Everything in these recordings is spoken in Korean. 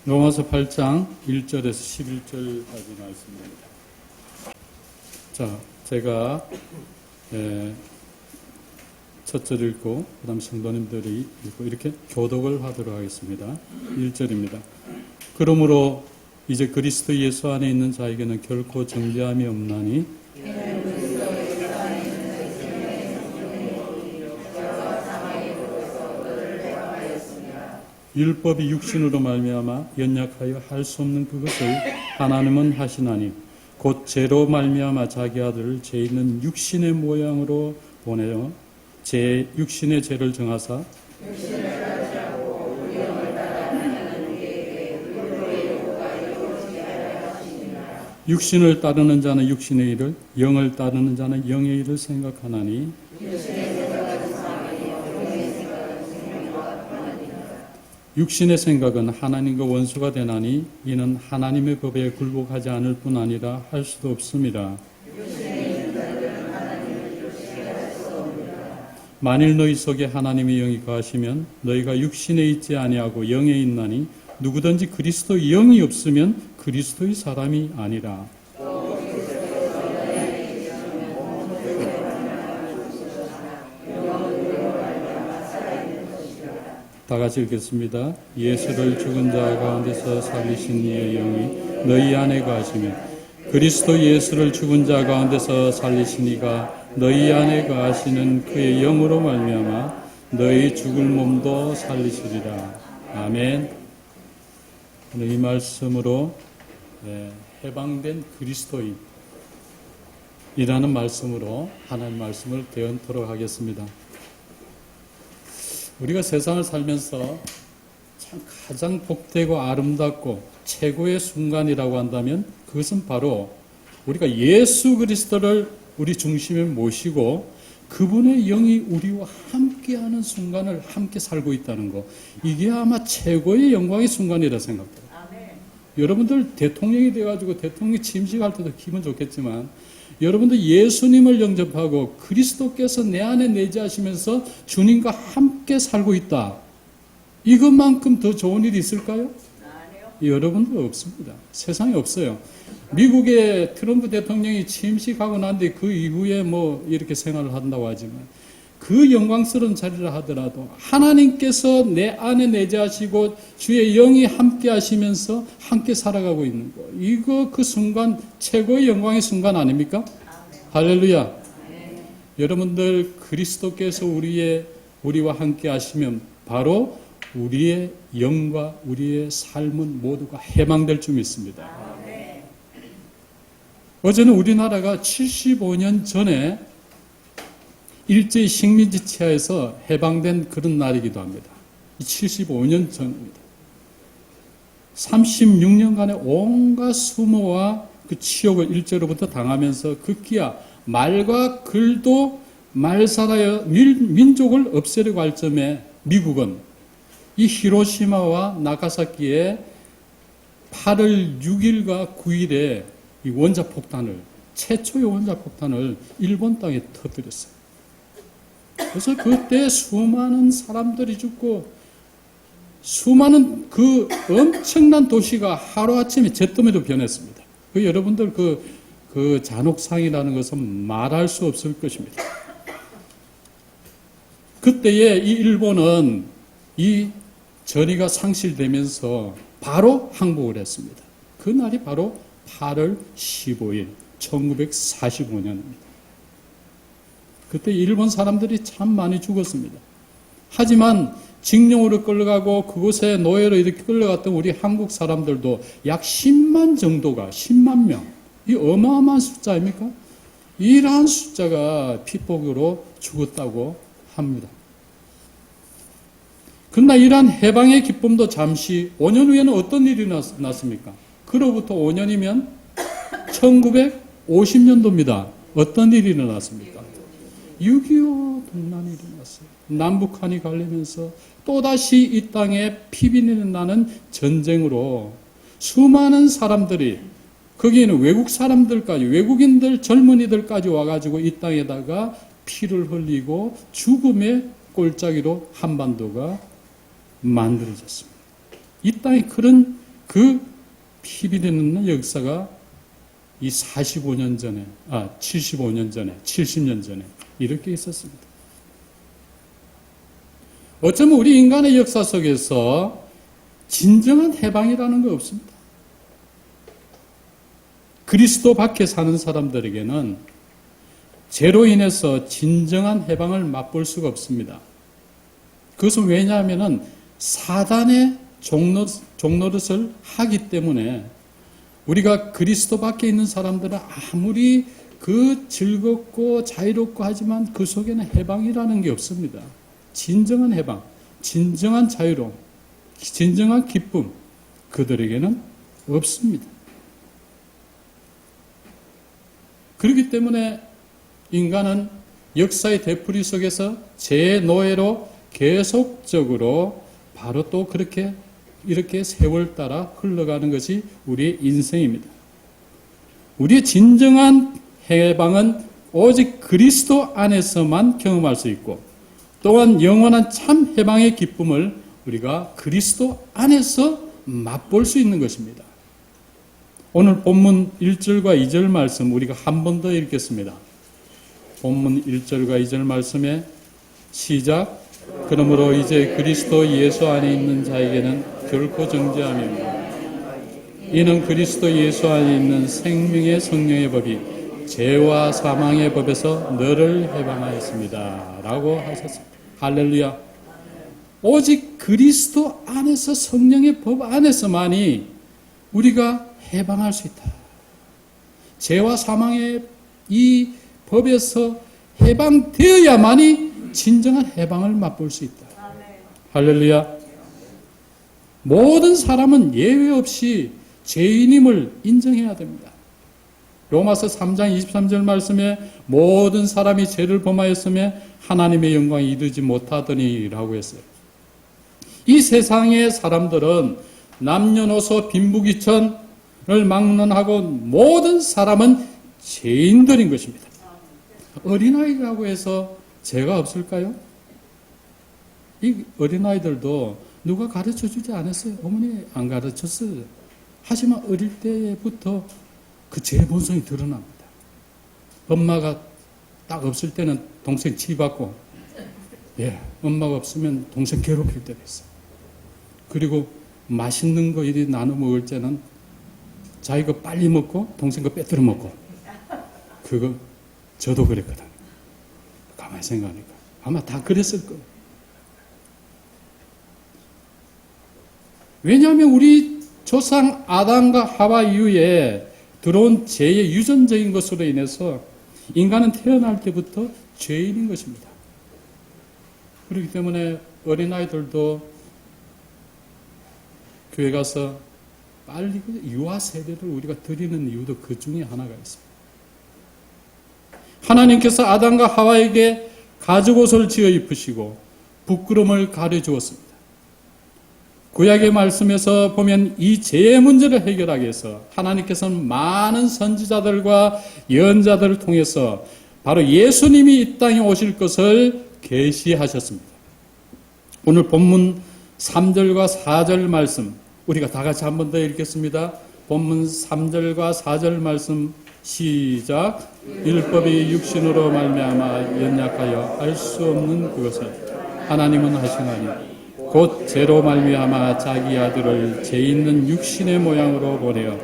로마서 8장 1절에서 11절까지 말씀입니다. 자, 제가 첫 절 읽고 그 다음 성도님들이 읽고 이렇게 교독을 하도록 하겠습니다. 1절입니다. 그러므로 이제 그리스도 예수 안에 있는 자에게는 결코 정죄함이 없나니 율법이 육신으로 말미암아 연약하여 할 수 없는 그것을 하나님은 하시나니 곧 죄로 말미암아 자기 아들을 죄 있는 육신의 모양으로 보내어 제 육신의 죄를 정하사 육신을 따르는 자는 육신의 일을 영을 따르는 자는 영의 일을 생각하나니 육신의 생각은 하나님과 원수가 되나니 이는 하나님의 법에 굴복하지 않을 뿐 아니라 할 수도 없습니다. 만일 너희 속에 하나님의 영이 거하시면 너희가 육신에 있지 아니하고 영에 있나니 누구든지 그리스도 영이 없으면 그리스도의 사람이 아니라. 다 같이 읽겠습니다. 예수를 죽은 자 가운데서 살리신 이의 영이 너희 안에 거하시면 그리스도 예수를 죽은 자 가운데서 살리신 이가 너희 안에 거하시는 그의 영으로 말미암아 너희 죽을 몸도 살리시리라. 아멘. 오늘 이 말씀으로 해방된 그리스도인이라는 말씀으로 하나님 말씀을 대언토록 하겠습니다. 우리가 세상을 살면서 참 가장 복되고 아름답고 최고의 순간이라고 한다면 그것은 바로 우리가 예수 그리스도를 우리 중심에 모시고 그분의 영이 우리와 함께하는 순간을 함께 살고 있다는 거, 이게 아마 최고의 영광의 순간이라 생각해요. 여러분들 대통령이 돼가지고 대통령이 취임식할 때도 기분 좋겠지만 여러분들 예수님을 영접하고 그리스도께서 내 안에 내재하시면서 주님과 함께 살고 있다. 이것만큼 더 좋은 일이 있을까요? 여러분들 없습니다. 세상에 없어요. 미국의 트럼프 대통령이 취임식하고 난 뒤 그 이후에 뭐 이렇게 생활을 한다고 하지만 그 영광스러운 자리를 하더라도 하나님께서 내 안에 내재하시고 주의 영이 함께 하시면서 함께 살아가고 있는 거, 이거 그 순간 최고의 영광의 순간 아닙니까? 할렐루야. 여러분들 그리스도께서 우리와 함께 하시면 바로 우리의 영과 우리의 삶은 모두가 해방될 줄 믿습니다. 어제는 우리나라가 75년 전에 일제히 식민지 치하에서 해방된 그런 날이기도 합니다. 75년 전입니다. 36년간의 온갖 수모와 그 치욕을 일제로부터 당하면서 급기야 말과 글도 말살하여 민족을 없애려고 할 점에 미국은 이 히로시마와 나가사키에 8월 6일과 9일에 이 원자폭탄을, 최초의 원자폭탄을 일본 땅에 터뜨렸어요. 그래서 그때 수많은 사람들이 죽고 수많은 그 엄청난 도시가 하루아침에 잿더미로 변했습니다. 그 여러분들 그 잔혹상이라는 것은 말할 수 없을 것입니다. 그때에 이 일본은 이 전의가 상실되면서 바로 항복을 했습니다. 그 날이 바로 8월 15일 1945년입니다. 그때 일본 사람들이 참 많이 죽었습니다. 하지만 징용으로 끌려가고 그곳에 노예로 이렇게 끌려갔던 우리 한국 사람들도 약 10만 정도가, 10만 명. 이 어마어마한 숫자입니까? 이러한 숫자가 피폭으로 죽었다고 합니다. 그러나 이러한 해방의 기쁨도 잠시 5년 후에는 어떤 일이 났습니까? 그로부터 5년이면 1950년도입니다. 어떤 일이 일어났습니까? 6.25 동란이 일어났어요. 남북한이 갈리면서 또다시 이 땅에 피비린내 나는 전쟁으로 수많은 사람들이, 거기에는 외국 사람들까지, 외국인들, 젊은이들까지 와가지고 이 땅에다가 피를 흘리고 죽음의 꼴짜기로 한반도가 만들어졌습니다. 이 땅에 그런 그 피비린내 있는 역사가 이 45년 전에, 75년 전에, 70년 전에 이렇게 있었습니다. 어쩌면 우리 인간의 역사 속에서 진정한 해방이라는 거 없습니다. 그리스도 밖에 사는 사람들에게는 죄로 인해서 진정한 해방을 맛볼 수가 없습니다. 그것은 왜냐하면 사단의 종노릇을 하기 때문에 우리가 그리스도 밖에 있는 사람들은 아무리 그 즐겁고 자유롭고 하지만 그 속에는 해방이라는 게 없습니다. 진정한 해방, 진정한 자유로움, 진정한 기쁨, 그들에게는 없습니다. 그렇기 때문에 인간은 역사의 되풀이 속에서 죄의 노예로 계속적으로 바로 또 그렇게 이렇게 세월 따라 흘러가는 것이 우리의 인생입니다. 우리의 진정한 해방은 오직 그리스도 안에서만 경험할 수 있고 또한 영원한 참 해방의 기쁨을 우리가 그리스도 안에서 맛볼 수 있는 것입니다. 오늘 본문 1절과 2절 말씀 우리가 한 번 더 읽겠습니다. 본문 1절과 2절 말씀에 시작. 그러므로 이제 그리스도 예수 안에 있는 자에게는 결코 정죄함이 이는 그리스도 예수 안에 있는 생명의 성령의 법이 죄와 사망의 법에서 너를 해방하였습니다. 라고 하셨습니다. 할렐루야. 오직 그리스도 안에서 성령의 법 안에서만이 우리가 해방할 수 있다. 죄와 사망의 이 법에서 해방되어야만이 진정한 해방을 맛볼 수 있다. 할렐루야. 모든 사람은 예외 없이 죄인임을 인정해야 됩니다. 로마서 3장 23절 말씀에 모든 사람이 죄를 범하였으며 하나님의 영광에 이르지 못하더니 라고 했어요. 이 세상의 사람들은 남녀노소 빈부귀천을 막론하고 모든 사람은 죄인들인 것입니다. 어린아이라고 해서 죄가 없을까요? 이 어린아이들도 누가 가르쳐주지 않았어요. 어머니 안 가르쳤어요. 하지만 어릴 때부터 그 죄 본성이 드러납니다. 엄마가 딱 없을 때는 동생 치받고, 엄마가 없으면 동생 괴롭힐 때가 있어요. 그리고 맛있는 거 이리 나눠 먹을 때는 자기 거 빨리 먹고 동생 거 빼뜨려 먹고, 그거 저도 그랬거든요. 가만히 생각하니까 아마 다 그랬을 거예요. 왜냐하면 우리 조상 아담과 하와 이후에 들어온 죄의 유전적인 것으로 인해서 인간은 태어날 때부터 죄인인 것입니다. 그렇기 때문에 어린아이들도 교회 가서 빨리 유아 세례를 우리가 드리는 이유도 그 중에 하나가 있습니다. 하나님께서 아담과 하와에게 가죽옷을 지어 입히시고 부끄러움을 가려주었습니다. 구약의 말씀에서 보면 이 죄의 문제를 해결하기 위해서 하나님께서는 많은 선지자들과 예언자들을 통해서 바로 예수님이 이 땅에 오실 것을 계시하셨습니다. 오늘 본문 3절과 4절 말씀 우리가 다 같이 한 번 더 읽겠습니다. 본문 3절과 4절 말씀 시작. 율법이 육신으로 말미암아 연약하여 할 수 없는 그것을 하나님은 하시나니 곧 죄로 말미암아 자기 아들을 죄 있는 육신의 모양으로 보내어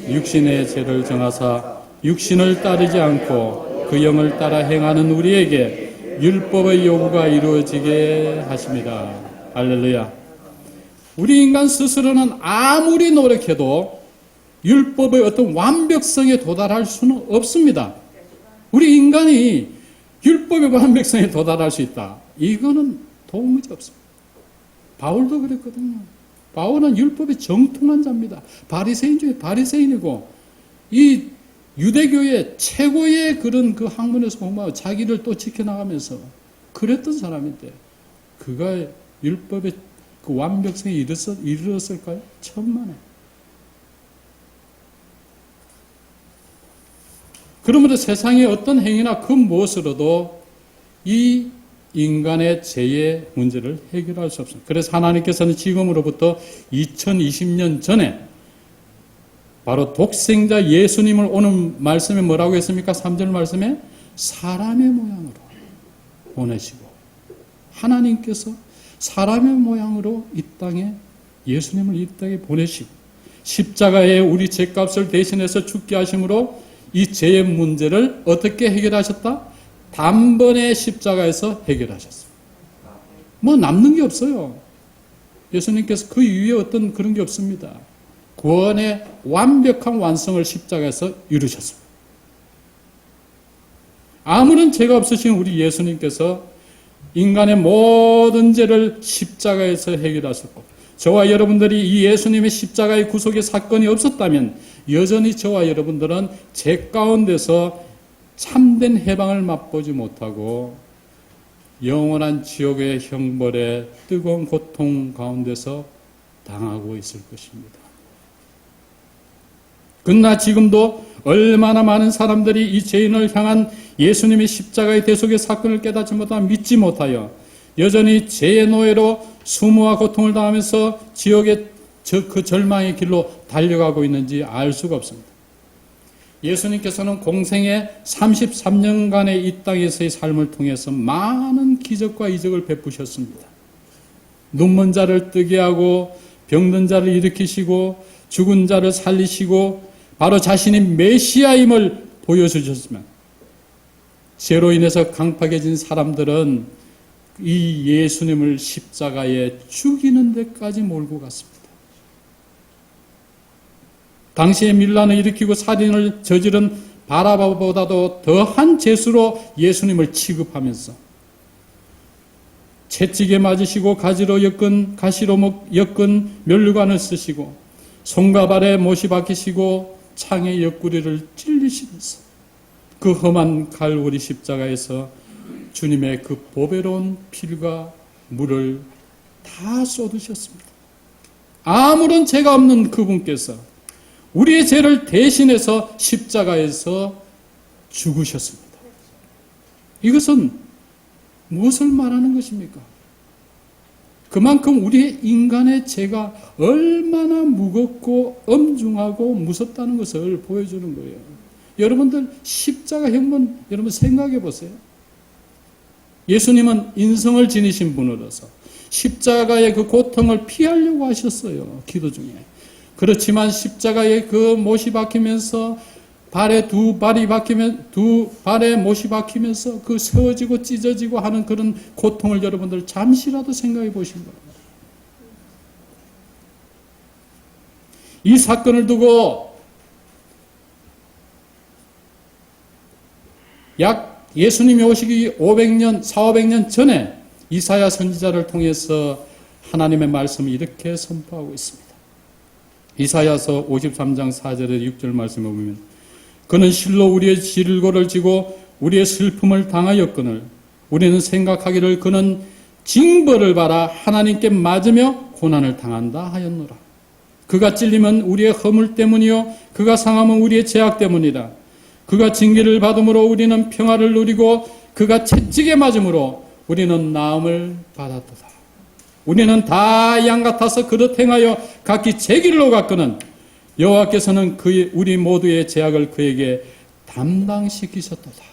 육신의 죄를 정하사 육신을 따르지 않고 그 영을 따라 행하는 우리에게 율법의 요구가 이루어지게 하십니다. 할렐루야. 우리 인간 스스로는 아무리 노력해도 율법의 어떤 완벽성에 도달할 수는 없습니다. 우리 인간이 율법의 완벽성에 도달할 수 있다. 이거는 도무지 없습니다. 바울도 그랬거든요. 바울은 율법에 정통한 자입니다. 바리새인 중에 바리새인이고 이 유대교의 최고의 그런 그 학문에서 공부하고 자기를 또 지켜나가면서 그랬던 사람인데 그가 율법의 그 완벽성에 이르렀을까요? 천만에. 그러므로 세상의 어떤 행위나 그 무엇으로도 이 인간의 죄의 문제를 해결할 수 없습니다. 그래서 하나님께서는 지금으로부터 2020년 전에 바로 독생자 예수님을 오는 말씀에 뭐라고 했습니까? 3절 말씀에 사람의 모양으로 보내시고, 하나님께서 사람의 모양으로 이 땅에 예수님을 이 땅에 보내시고 십자가에 우리 죄값을 대신해서 죽게 하심으로 이 죄의 문제를 어떻게 해결하셨다? 단번에 십자가에서 해결하셨습니다. 뭐 남는 게 없어요. 예수님께서 그 이후에 어떤 그런 게 없습니다. 구원의 완벽한 완성을 십자가에서 이루셨습니다. 아무런 죄가 없으신 우리 예수님께서 인간의 모든 죄를 십자가에서 해결하셨고, 저와 여러분들이 이 예수님의 십자가의 구속의 사건이 없었다면 여전히 저와 여러분들은 죄 가운데서 참된 해방을 맛보지 못하고 영원한 지옥의 형벌의 뜨거운 고통 가운데서 당하고 있을 것입니다. 그러나 지금도 얼마나 많은 사람들이 이 죄인을 향한 예수님의 십자가의 대속의 사건을 깨닫지 못하고 믿지 못하여 여전히 죄의 노예로 수모와 고통을 당하면서 지옥의 그 절망의 길로 달려가고 있는지 알 수가 없습니다. 예수님께서는 공생의 33년간의 이 땅에서의 삶을 통해서 많은 기적과 이적을 베푸셨습니다. 눈먼 자를 뜨게 하고 병든 자를 일으키시고 죽은 자를 살리시고 바로 자신이 메시아임을 보여주셨지만, 죄로 인해서 강팍해진 사람들은 이 예수님을 십자가에 죽이는 데까지 몰고 갔습니다. 당시에 밀란을 일으키고 살인을 저지른 바라바보다도 더한 죄수로 예수님을 취급하면서 채찍에 맞으시고 가시로 엮은 면류관을 쓰시고 손과 발에 못이 박히시고 창에 옆구리를 찔리시면서 그 험한 갈보리 십자가에서 주님의 그 보배로운 피가 물을 다 쏟으셨습니다. 아무런 죄가 없는 그분께서 우리의 죄를 대신해서 십자가에서 죽으셨습니다. 이것은 무엇을 말하는 것입니까? 그만큼 우리의 인간의 죄가 얼마나 무겁고 엄중하고 무섭다는 것을 보여주는 거예요. 여러분들 십자가 형문 여러분 생각해 보세요. 예수님은 인성을 지니신 분으로서 십자가의 그 고통을 피하려고 하셨어요. 기도 중에. 그렇지만 십자가에 그 못이 박히면서 두 발에 못이 박히면서 그 세워지고 찢어지고 하는 그런 고통을 여러분들 잠시라도 생각해 보신 겁니다. 이 사건을 두고 약 예수님이 오시기 400년 전에 이사야 선지자를 통해서 하나님의 말씀을 이렇게 선포하고 있습니다. 이사야서 53장 4절에 6절 말씀을 보면, 그는 실로 우리의 질고를 지고 우리의 슬픔을 당하였거늘 우리는 생각하기를 그는 징벌을 받아 하나님께 맞으며 고난을 당한다 하였노라. 그가 찔리면 우리의 허물 때문이요 그가 상함은 우리의 죄악 때문이라. 그가 징계를 받음으로 우리는 평화를 누리고 그가 채찍에 맞음으로 우리는 나음을 받았도다. 우리는 다 양 같아서 그릇 행하여 각기 제 길로 갔거늘 여호와께서는 우리 모두의 죄악을 그에게 담당시키셨도다.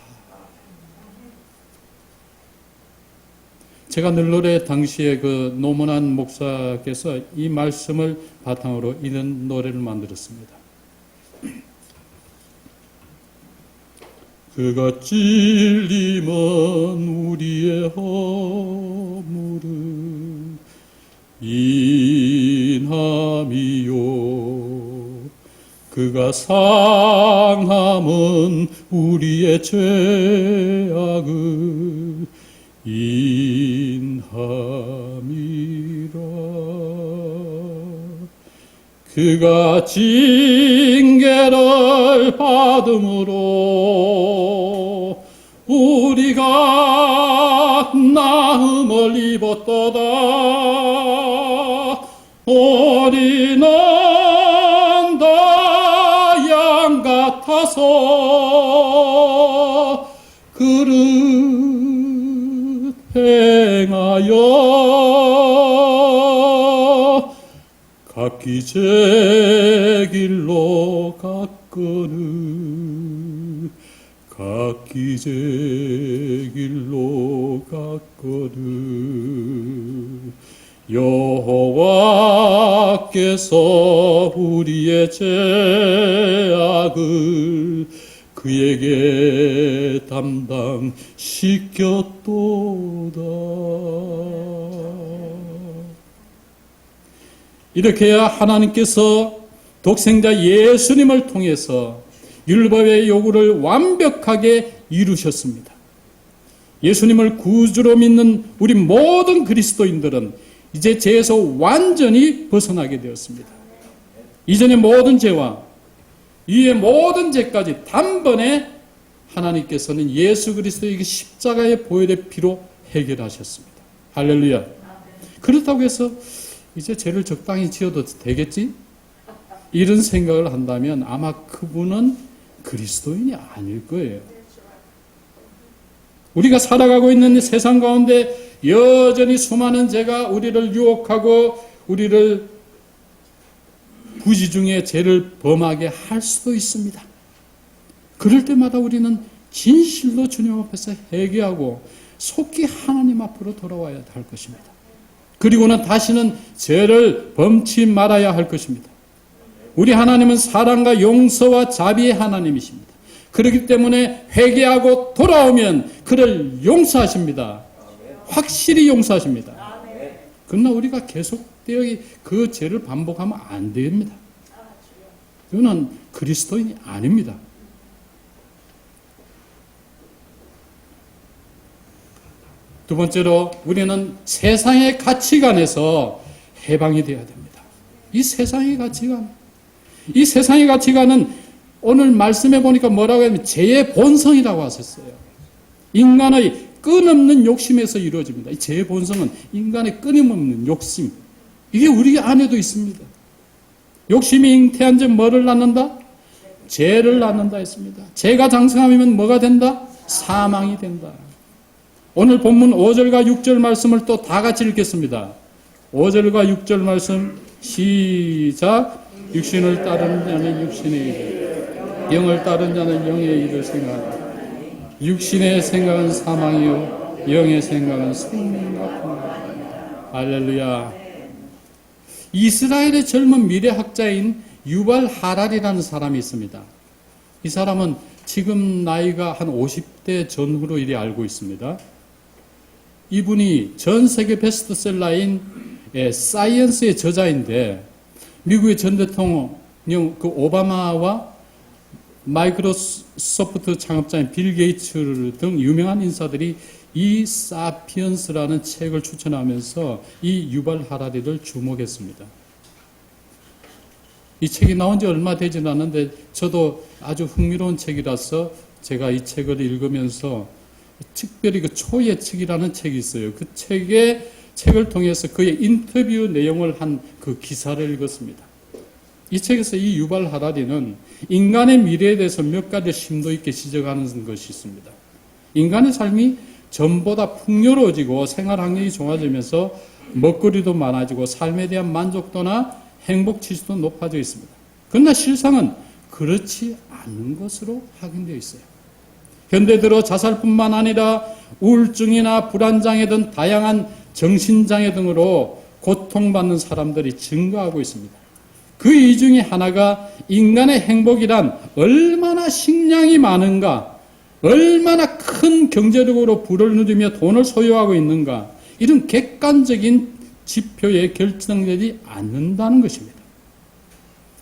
제가 늘 노래 당시에 그 노문한 목사께서 이 말씀을 바탕으로 이런 노래를 만들었습니다. 그가 찔림은 우리의 허물을 인함이요 그가 상함은 우리의 죄악을 인함이라. 그가 징계를 받음으로 우리가 나음을 입었도다. 우리는 다 양 같아서 그릇 행하여 각기 제 길로 갔거늘 각기 제 길로 갔거늘 여호와께서 우리의 죄악을 그에게 담당시켰도다. 이렇게 해야 하나님께서 독생자 예수님을 통해서 율법의 요구를 완벽하게 이루셨습니다. 예수님을 구주로 믿는 우리 모든 그리스도인들은 이제 죄에서 완전히 벗어나게 되었습니다. 이전의 모든 죄와 이의 모든 죄까지 단번에 하나님께서는 예수 그리스도의 십자가의 보혈의 피로 해결하셨습니다. 할렐루야. 그렇다고 해서 이제 죄를 적당히 지어도 되겠지? 이런 생각을 한다면 아마 그분은 그리스도인이 아닐 거예요. 우리가 살아가고 있는 세상 가운데 여전히 수많은 죄가 우리를 유혹하고 우리를 부지중에 죄를 범하게 할 수도 있습니다. 그럴 때마다 우리는 진실로 주님 앞에서 회개하고 속히 하나님 앞으로 돌아와야 할 것입니다. 그리고는 다시는 죄를 범치 말아야 할 것입니다. 우리 하나님은 사랑과 용서와 자비의 하나님이십니다. 그렇기 때문에 회개하고 돌아오면 그를 용서하십니다. 확실히 용서하십니다. 그러나 우리가 계속되어 그 죄를 반복하면 안 됩니다. 그는 그리스도인이 아닙니다. 두 번째로 우리는 세상의 가치관에서 해방이 되어야 됩니다. 이 세상의 가치관은 오늘 말씀해 보니까 뭐라고 하면 죄의 본성이라고 하셨어요. 인간의 끊임없는 욕심에서 이루어집니다. 이 죄의 본성은 인간의 끊임없는 욕심. 이게 우리 안에도 있습니다. 욕심이 잉태한 즉 뭐를 낳는다? 죄를 낳는다 했습니다. 죄가 장성하면 뭐가 된다? 사망이 된다. 오늘 본문 5절과 6절 말씀을 또 다 같이 읽겠습니다. 5절과 6절 말씀 시작. 육신을 따르는 자는 육신의 일을, 영을 따르는 자는 영의 일을 생각하라. 육신의 생각은 사망이요 영의 생각은 생명과 평안이다. 할렐루야. 이스라엘의 젊은 미래학자인 유발 하랄이라는 사람이 있습니다. 이 사람은 지금 나이가 한 50대 전후로 이리 알고 있습니다. 이분이 전 세계 베스트셀러인 사이언스의 저자인데 미국의 전 대통령 그 오바마와 마이크로소프트 창업자인 빌 게이츠 등 유명한 인사들이 이 사피언스라는 책을 추천하면서 이 유발 하라리를 주목했습니다. 이 책이 나온 지 얼마 되진 않는데 저도 아주 흥미로운 책이라서 제가 이 책을 읽으면서 특별히 그 초의 책이라는 책이 있어요. 그 책을 통해서 그의 인터뷰 내용을 한 그 기사를 읽었습니다. 이 책에서 이 유발 하라리는 인간의 미래에 대해서 몇 가지 심도 있게 지적하는 것이 있습니다. 인간의 삶이 전보다 풍요로워지고 생활 환경이 좋아지면서 먹거리도 많아지고 삶에 대한 만족도나 행복 지수도 높아져 있습니다. 그러나 실상은 그렇지 않은 것으로 확인되어 있어요. 현대 들어 자살뿐만 아니라 우울증이나 불안장애 등 다양한 정신장애 등으로 고통받는 사람들이 증가하고 있습니다. 그 이유 중에 하나가 인간의 행복이란 얼마나 식량이 많은가, 얼마나 큰 경제력으로 부를 누리며 돈을 소유하고 있는가, 이런 객관적인 지표에 결정되지 않는다는 것입니다.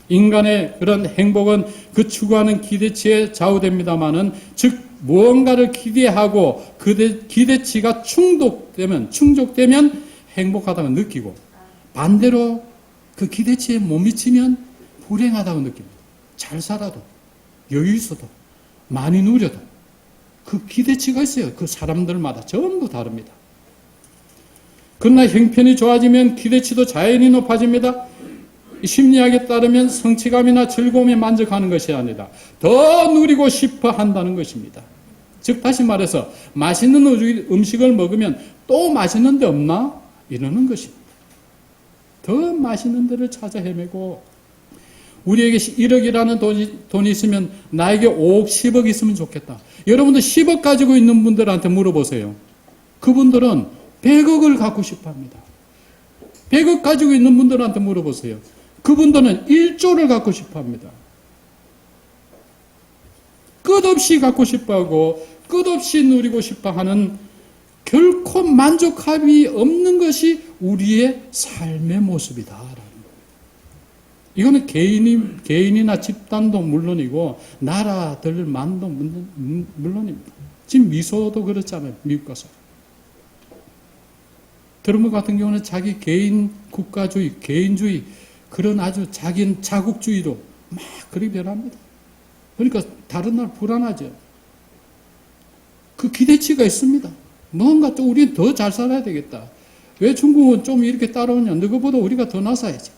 인간의 그런 행복은 그 추구하는 기대치에 좌우됩니다마는, 즉 무언가를 기대하고 그 기대치가 충족되면 행복하다고 느끼고, 반대로 그 기대치에 못 미치면 불행하다고 느낍니다. 잘 살아도, 여유 있어도, 많이 누려도 그 기대치가 있어요. 그 사람들마다 전부 다릅니다. 그러나 형편이 좋아지면 기대치도 자연히 높아집니다. 심리학에 따르면 성취감이나 즐거움에 만족하는 것이 아니라 더 누리고 싶어 한다는 것입니다. 즉 다시 말해서 맛있는 음식을 먹으면 또 맛있는 데 없나? 이러는 것입니다. 더 맛있는 데를 찾아 헤매고 우리에게 1억이라는 돈이 있으면 나에게 5억, 10억 있으면 좋겠다. 여러분들 10억 가지고 있는 분들한테 물어보세요. 그분들은 100억을 갖고 싶어 합니다. 100억 가지고 있는 분들한테 물어보세요. 그분들은 1조를 갖고 싶어 합니다. 끝없이 갖고 싶어 하고 끝없이 누리고 싶어 하는 결코 만족함이 없는 것이 우리의 삶의 모습이다. 이거는 개인이나 집단도 물론이고 나라들만도 물론입니다. 지금 미소도 그렇잖아요. 미국 가서. 트럼프 같은 경우는 자기 개인 국가주의, 개인주의 그런 아주 자기는 자국주의로 막 그렇게 변합니다. 그러니까 다른 날 불안하죠. 그 기대치가 있습니다. 뭔가 또 우리는 더 잘 살아야 되겠다. 왜 중국은 좀 이렇게 따라오냐. 너희보다 우리가 더 나서야지.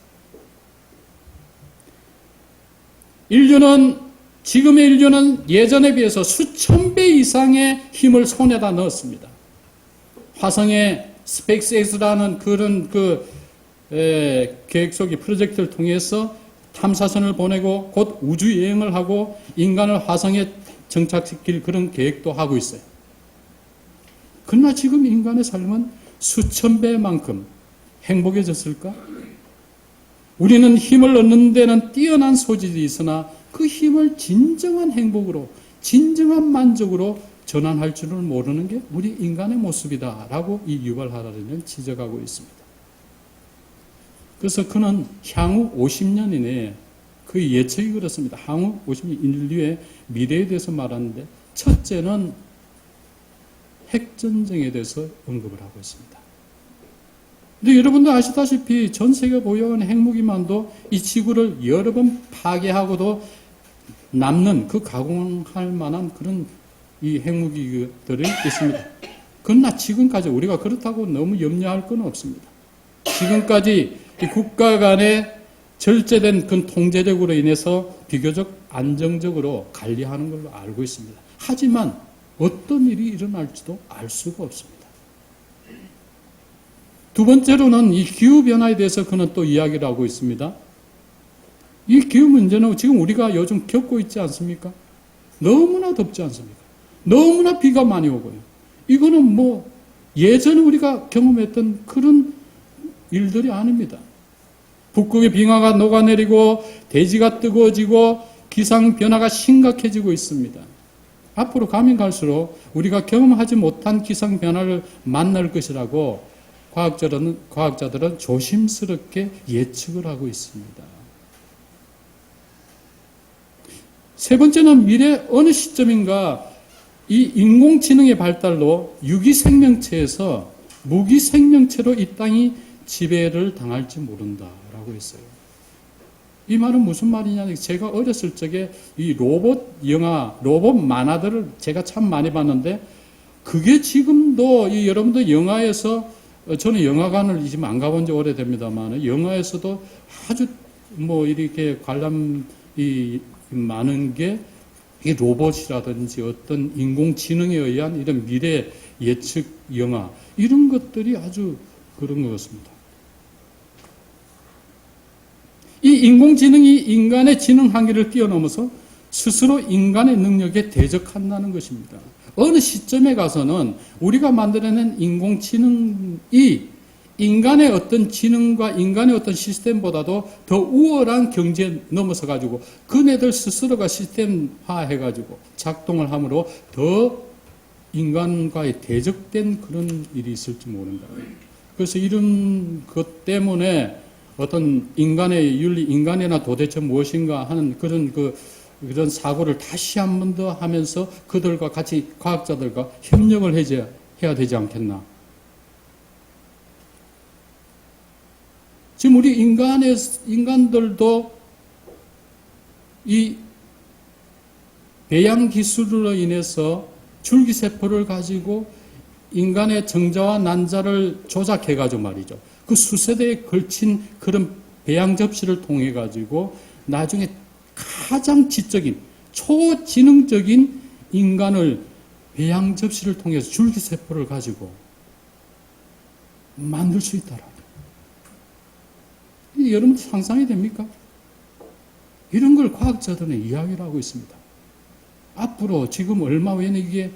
지금의 인류는 예전에 비해서 수천 배 이상의 힘을 손에다 넣었습니다. 화성에 스페이스X라는 그런 계획 속의 프로젝트를 통해서 탐사선을 보내고 곧 우주 여행을 하고 인간을 화성에 정착시킬 그런 계획도 하고 있어요. 그러나 지금 인간의 삶은 수천 배만큼 행복해졌을까? 우리는 힘을 얻는 데는 뛰어난 소질이 있으나 그 힘을 진정한 행복으로, 진정한 만족으로 전환할 줄을 모르는 게 우리 인간의 모습이다라고 이 유발 하라리는 지적하고 있습니다. 그래서 그는 향후 50년 이내에 그 예측이 그렇습니다. 향후 50년 인류의 미래에 대해서 말하는데 첫째는 핵전쟁에 대해서 언급을 하고 있습니다. 근데 여러분도 아시다시피 전 세계가 보유하는 핵무기만도 이 지구를 여러 번 파괴하고도 남는 그 가공할 만한 그런 이 핵무기들이 있습니다. 그러나 지금까지 우리가 그렇다고 너무 염려할 건 없습니다. 지금까지 이 국가 간의 절제된 그 통제력으로 인해서 비교적 안정적으로 관리하는 걸로 알고 있습니다. 하지만 어떤 일이 일어날지도 알 수가 없습니다. 두 번째로는 이 기후변화에 대해서 그는 또 이야기를 하고 있습니다. 이 기후 문제는 지금 우리가 요즘 겪고 있지 않습니까? 너무나 덥지 않습니까? 너무나 비가 많이 오고요. 이거는 뭐 예전에 우리가 경험했던 그런 일들이 아닙니다. 북극의 빙하가 녹아내리고 대지가 뜨거워지고 기상변화가 심각해지고 있습니다. 앞으로 가면 갈수록 우리가 경험하지 못한 기상변화를 만날 것이라고 과학자들은 조심스럽게 예측을 하고 있습니다. 세 번째는 미래 어느 시점인가 이 인공지능의 발달로 유기생명체에서 무기생명체로 이 땅이 지배를 당할지 모른다라고 했어요. 이 말은 무슨 말이냐? 제가 어렸을 적에 이 로봇 영화, 로봇 만화들을 제가 참 많이 봤는데 그게 지금도 이 여러분들 영화에서 저는 영화관을 지금 안 가본 지 오래됩니다만 영화에서도 아주 뭐 이렇게 관람이 많은 게 이 로봇이라든지 어떤 인공지능에 의한 이런 미래 예측 영화 이런 것들이 아주 그런 것 같습니다. 이 인공지능이 인간의 지능 한계를 뛰어넘어서 스스로 인간의 능력에 대적한다는 것입니다. 어느 시점에 가서는 우리가 만들어낸 인공지능이 인간의 어떤 지능과 인간의 어떤 시스템보다도 더 우월한 경지에 넘어서 가지고 그네들 스스로가 시스템화 해가지고 작동을 함으로 더 인간과의 대적된 그런 일이 있을지 모른다. 그래서 이런 것 때문에 어떤 인간의 윤리, 인간이나 도대체 무엇인가 하는 그런 사고를 다시 한 번 더 하면서 그들과 같이 과학자들과 협력을 해야 되지 않겠나. 지금 우리 인간들도 이 배양 기술로 인해서 줄기세포를 가지고 인간의 정자와 난자를 조작해가지고 말이죠. 그 수세대에 걸친 그런 배양 접시를 통해가지고 나중에 가장 지적인 초지능적인 인간을 배양 접시를 통해서 줄기세포를 가지고 만들 수 있다라. 여러분 상상이 됩니까? 이런 걸 과학자들은 이야기를 하고 있습니다. 앞으로 지금 얼마 후에는 이게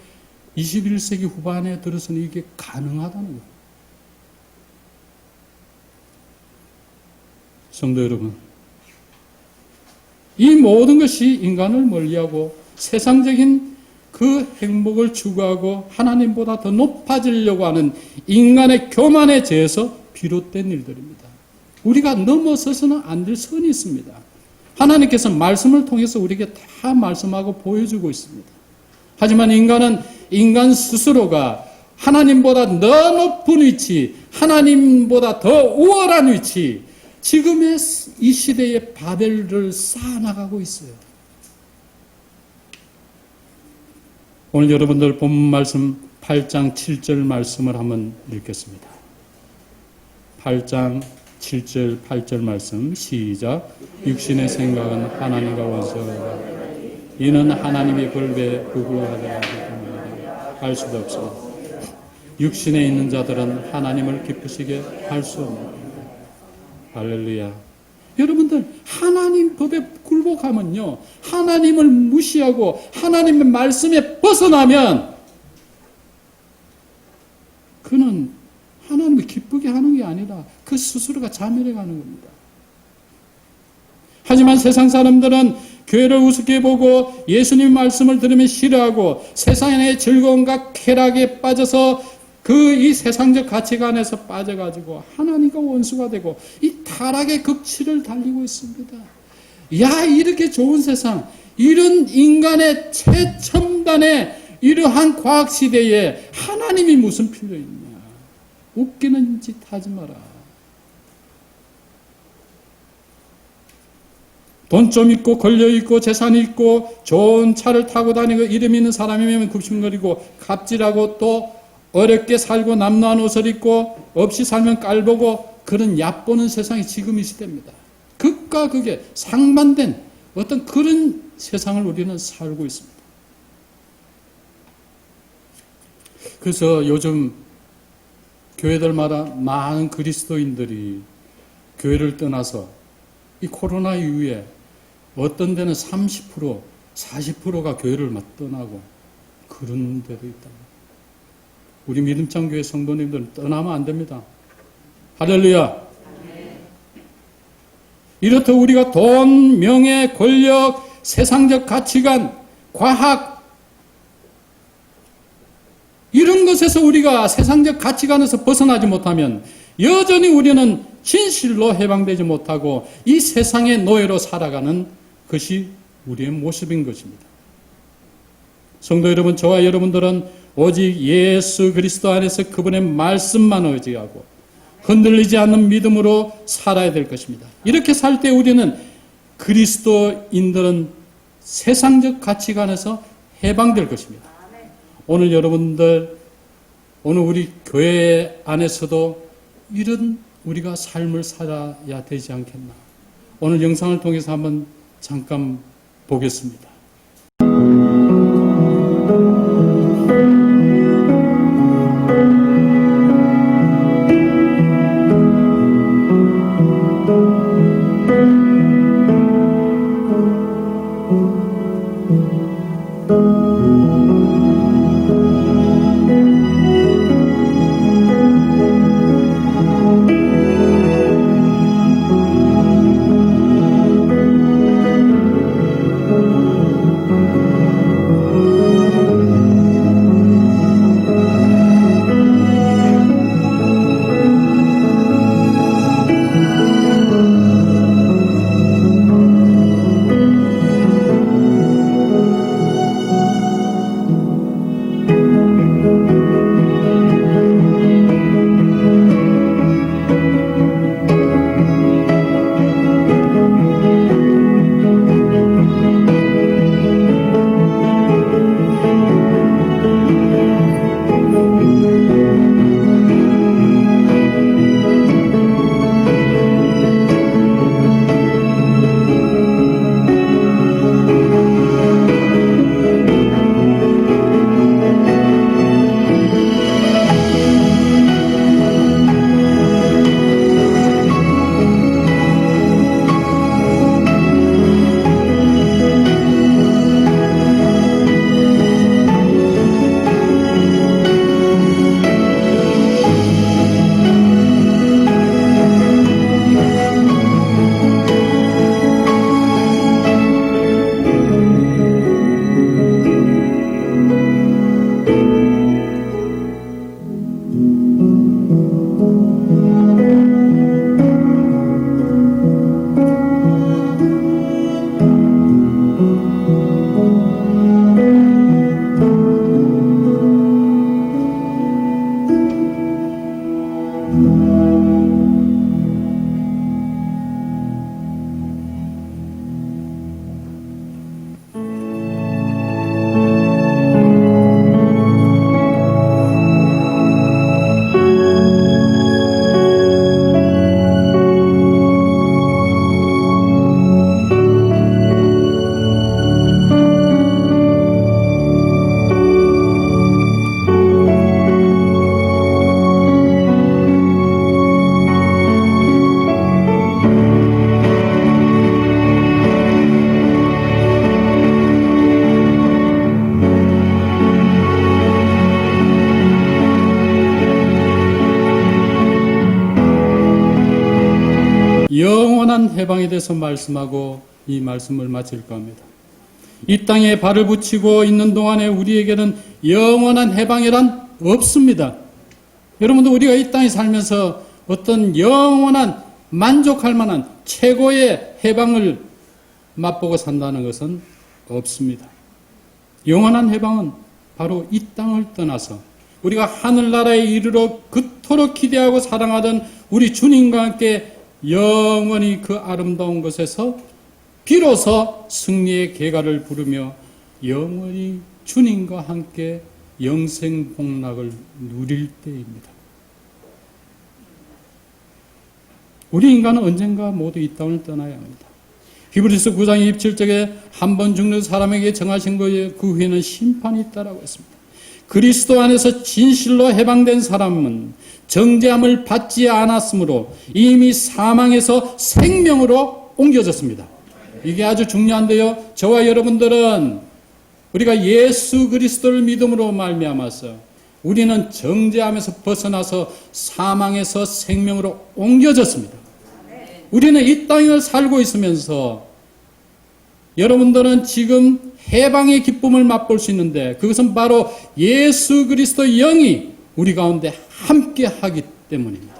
21세기 후반에 들어서는 이게 가능하다는 거예요. 성도 여러분, 이 모든 것이 인간을 멀리하고 세상적인 그 행복을 추구하고 하나님보다 더 높아지려고 하는 인간의 교만에 대해서 비롯된 일들입니다. 우리가 넘어서서는 안 될 선이 있습니다. 하나님께서 말씀을 통해서 우리에게 다 말씀하고 보여주고 있습니다. 하지만 인간은 인간 스스로가 하나님보다 더 높은 위치, 하나님보다 더 우월한 위치, 지금의 이 시대의 바벨을 쌓아나가고 있어요. 오늘 여러분들 본 말씀 8장 7절 말씀을 한번 읽겠습니다. 8장 7절 8절 말씀 시작. 육신의 생각은 하나님과 원수하다. 이는 하나님의 권배에 불구하게 하기 때문에 할 수도 없습니다. 육신에 있는 자들은 하나님을 기쁘시게 할 수 없습니다. 할렐루야. 여러분들 하나님 법에 굴복하면요, 하나님을 무시하고 하나님의 말씀에 벗어나면 그는 하나님을 기쁘게 하는 게 아니라 그 스스로가 자멸해 가는 겁니다. 하지만 세상 사람들은 교회를 우습게 보고 예수님 말씀을 들으면 싫어하고 세상의 즐거움과 쾌락에 빠져서 이 세상적 가치관에서 빠져가지고 하나님과 원수가 되고 이 타락의 극치를 달리고 있습니다. 야, 이렇게 좋은 세상, 이런 인간의 최첨단의 이러한 과학시대에 하나님이 무슨 필요 있냐. 웃기는 짓 하지 마라. 돈 좀 있고 권력 있고 재산이 있고 좋은 차를 타고 다니고 이름 있는 사람이면 굽신거리고 갑질하고 또 어렵게 살고 남루한 옷을 입고 없이 살면 깔보고 그런 얕보는 세상이 지금 이 시대입니다. 극과 극에 상반된 어떤 그런 세상을 우리는 살고 있습니다. 그래서 요즘 교회들마다 많은 그리스도인들이 교회를 떠나서 이 코로나 이후에 어떤 데는 30%, 40%가 교회를 떠나고 그런 데도 있다. 우리 믿음창교회 성도님들은 떠나면 안 됩니다. 할렐루야. 이렇듯 우리가 돈, 명예, 권력, 세상적 가치관, 과학 이런 것에서 우리가 세상적 가치관에서 벗어나지 못하면 여전히 우리는 진실로 해방되지 못하고 이 세상의 노예로 살아가는 것이 우리의 모습인 것입니다. 성도 여러분, 저와 여러분들은 오직 예수 그리스도 안에서 그분의 말씀만 의지하고 흔들리지 않는 믿음으로 살아야 될 것입니다. 이렇게 살 때 우리는 그리스도인들은 세상적 가치관에서 해방될 것입니다. 오늘 여러분들, 오늘 우리 교회 안에서도 이런 우리가 삶을 살아야 되지 않겠나. 오늘 영상을 통해서 한번 잠깐 보겠습니다. 영원한 해방에 대해서 말씀하고 이 말씀을 마칠까 합니다. 이 땅에 발을 붙이고 있는 동안에 우리에게는 영원한 해방이란 없습니다. 여러분들, 우리가 이 땅에 살면서 어떤 영원한 만족할 만한 최고의 해방을 맛보고 산다는 것은 없습니다. 영원한 해방은 바로 이 땅을 떠나서 우리가 하늘나라에 이르러 그토록 기대하고 사랑하던 우리 주님과 함께 영원히 그 아름다운 곳에서 비로소 승리의 계가를 부르며 영원히 주님과 함께 영생복락을 누릴 때입니다. 우리 인간은 언젠가 모두 이 땅을 떠나야 합니다. 히브리서 9장 27절에 한 번 죽는 사람에게 정하신 거에 그 후에는 심판이 있다라고 했습니다. 그리스도 안에서 진실로 해방된 사람은 정죄함을 받지 않았으므로 이미 사망에서 생명으로 옮겨졌습니다. 이게 아주 중요한데요. 저와 여러분들은 우리가 예수 그리스도를 믿음으로 말미암아서 우리는 정죄함에서 벗어나서 사망에서 생명으로 옮겨졌습니다. 우리는 이 땅을 살고 있으면서 여러분들은 지금 해방의 기쁨을 맛볼 수 있는데 그것은 바로 예수 그리스도 영이 우리 가운데 함께 하기 때문입니다.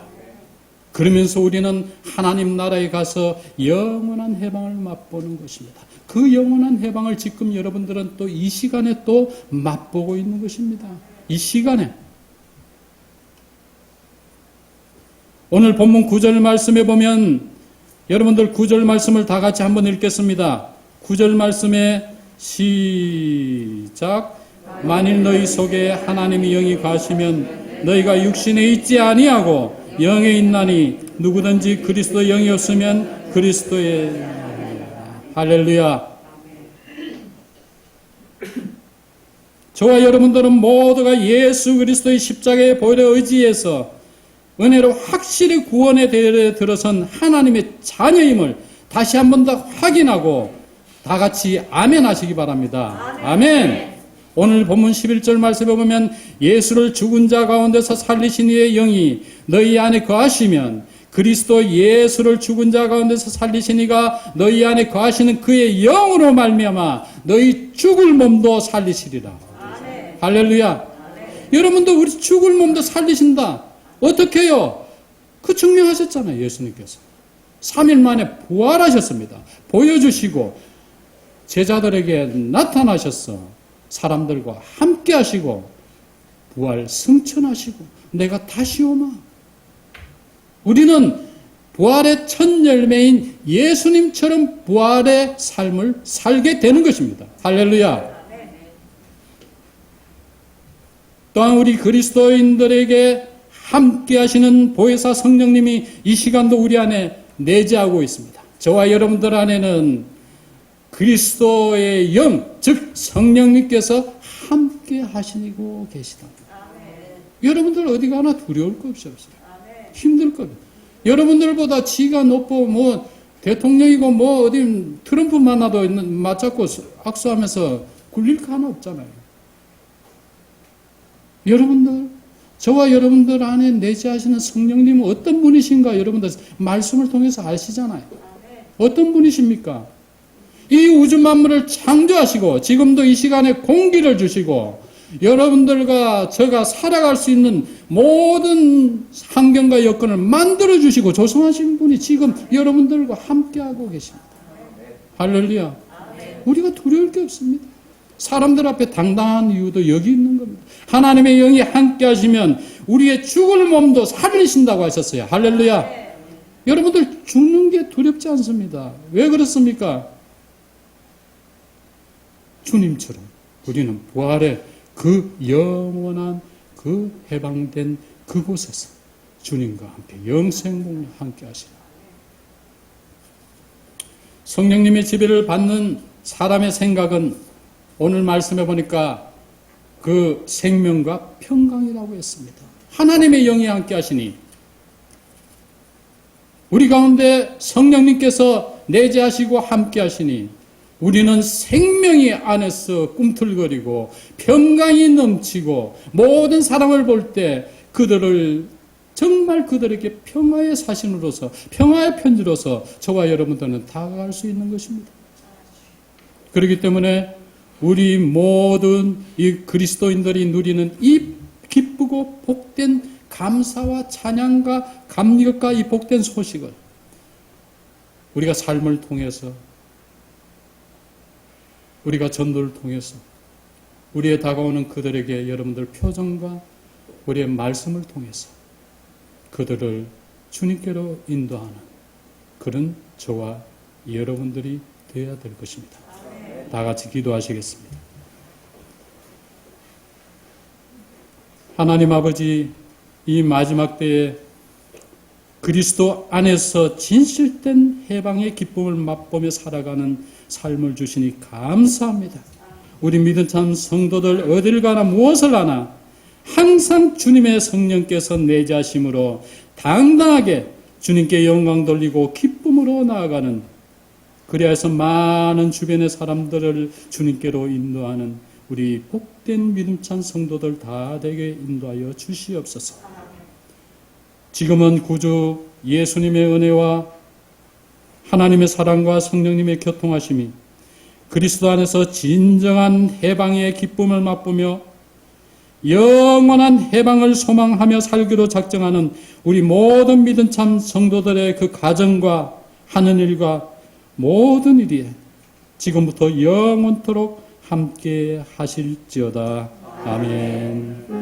그러면서 우리는 하나님 나라에 가서 영원한 해방을 맛보는 것입니다. 그 영원한 해방을 지금 여러분들은 또 이 시간에 또 맛보고 있는 것입니다. 이 시간에. 오늘 본문 9절 말씀에 보면 여러분들 9절 말씀을 다 같이 한번 읽겠습니다. 9절 말씀에 시작. 만일 너희 속에 하나님의 영이 가시면 너희가 육신에 있지 아니하고 영에 있나니 누구든지 그리스도 영이 없으면 그리스도의 할렐루야. 저와 여러분들은 모두가 예수 그리스도의 십자가의 보혈에 의지해서 은혜로 확실히 구원에 들어선 하나님의 자녀임을 다시 한 번 더 확인하고 다 같이 아멘 하시기 바랍니다. 아멘. 오늘 본문 11절 말씀에 보면 예수를 죽은 자 가운데서 살리신 이의 영이 너희 안에 거하시면 그리스도 예수를 죽은 자 가운데서 살리신 이가 너희 안에 거하시는 그의 영으로 말미암아 너희 죽을 몸도 살리시리라. 아멘. 할렐루야. 아멘. 여러분도 우리 죽을 몸도 살리신다. 어떻게 해요? 그 증명하셨잖아요. 예수님께서 3일 만에 부활하셨습니다. 보여주시고 제자들에게 나타나셔서 사람들과 함께 하시고 부활 승천하시고 내가 다시 오마. 우리는 부활의 첫 열매인 예수님처럼 부활의 삶을 살게 되는 것입니다. 할렐루야. 또한 우리 그리스도인들에게 함께 하시는 보혜사 성령님이 이 시간도 우리 안에 내재하고 있습니다. 저와 여러분들 안에는 그리스도의 영, 즉 성령님께서 함께 하시고 계시답니다. 여러분들 어디 가나 두려울 거 없어요. 힘들 거 없어요. 여러분들보다 지가 높고 뭐 대통령이고 뭐 어디 트럼프 만나도 맞잡고 악수하면서 굴릴 거 하나 없잖아요. 여러분들, 저와 여러분들 안에 내재하시는 성령님은 어떤 분이신가 여러분들 말씀을 통해서 아시잖아요. 어떤 분이십니까? 이 우주 만물을 창조하시고 지금도 이 시간에 공기를 주시고 여러분들과 제가 살아갈 수 있는 모든 환경과 여건을 만들어 주시고 조성하신 분이 지금 여러분들과 함께하고 계십니다. 할렐루야. 우리가 두려울 게 없습니다. 사람들 앞에 당당한 이유도 여기 있는 겁니다. 하나님의 영이 함께 하시면 우리의 죽을 몸도 살리신다고 하셨어요. 할렐루야. 여러분들 죽는 게 두렵지 않습니다. 왜 그렇습니까? 주님처럼 우리는 부활의 그 영원한 그 해방된 그곳에서 주님과 함께 영생복락 함께 하시라. 성령님의 지배를 받는 사람의 생각은 오늘 말씀해 보니까 그 생명과 평강이라고 했습니다. 하나님의 영이 함께 하시니 우리 가운데 성령님께서 내재하시고 함께 하시니 우리는 생명이 안에서 꿈틀거리고 평강이 넘치고 모든 사람을 볼 때 그들을 정말 그들에게 평화의 사신으로서, 평화의 편지로서 저와 여러분들은 다가갈 수 있는 것입니다. 그렇기 때문에 우리 모든 이 그리스도인들이 누리는 이 기쁘고 복된 감사와 찬양과 감격과 이 복된 소식을 우리가 삶을 통해서, 우리가 전도를 통해서, 우리의 다가오는 그들에게 여러분들 표정과 우리의 말씀을 통해서 그들을 주님께로 인도하는 그런 저와 여러분들이 되어야 될 것입니다. 다 같이 기도하시겠습니다. 하나님 아버지, 이 마지막 때에 그리스도 안에서 진실된 해방의 기쁨을 맛보며 살아가는 삶을 주시니 감사합니다. 우리 믿음 참 성도들 어딜 가나 무엇을 하나 항상 주님의 성령께서 내자심으로 당당하게 주님께 영광 돌리고 기쁨으로 나아가는, 그리하여서 많은 주변의 사람들을 주님께로 인도하는 우리 복된 믿음찬 성도들 다 되게 인도하여 주시옵소서. 지금은 구주 예수님의 은혜와 하나님의 사랑과 성령님의 교통하심이 그리스도 안에서 진정한 해방의 기쁨을 맛보며 영원한 해방을 소망하며 살기로 작정하는 우리 모든 믿음 참 성도들의 그 가정과 하는 일과 모든 일이 지금부터 영원토록 함께 하실지어다. 아멘.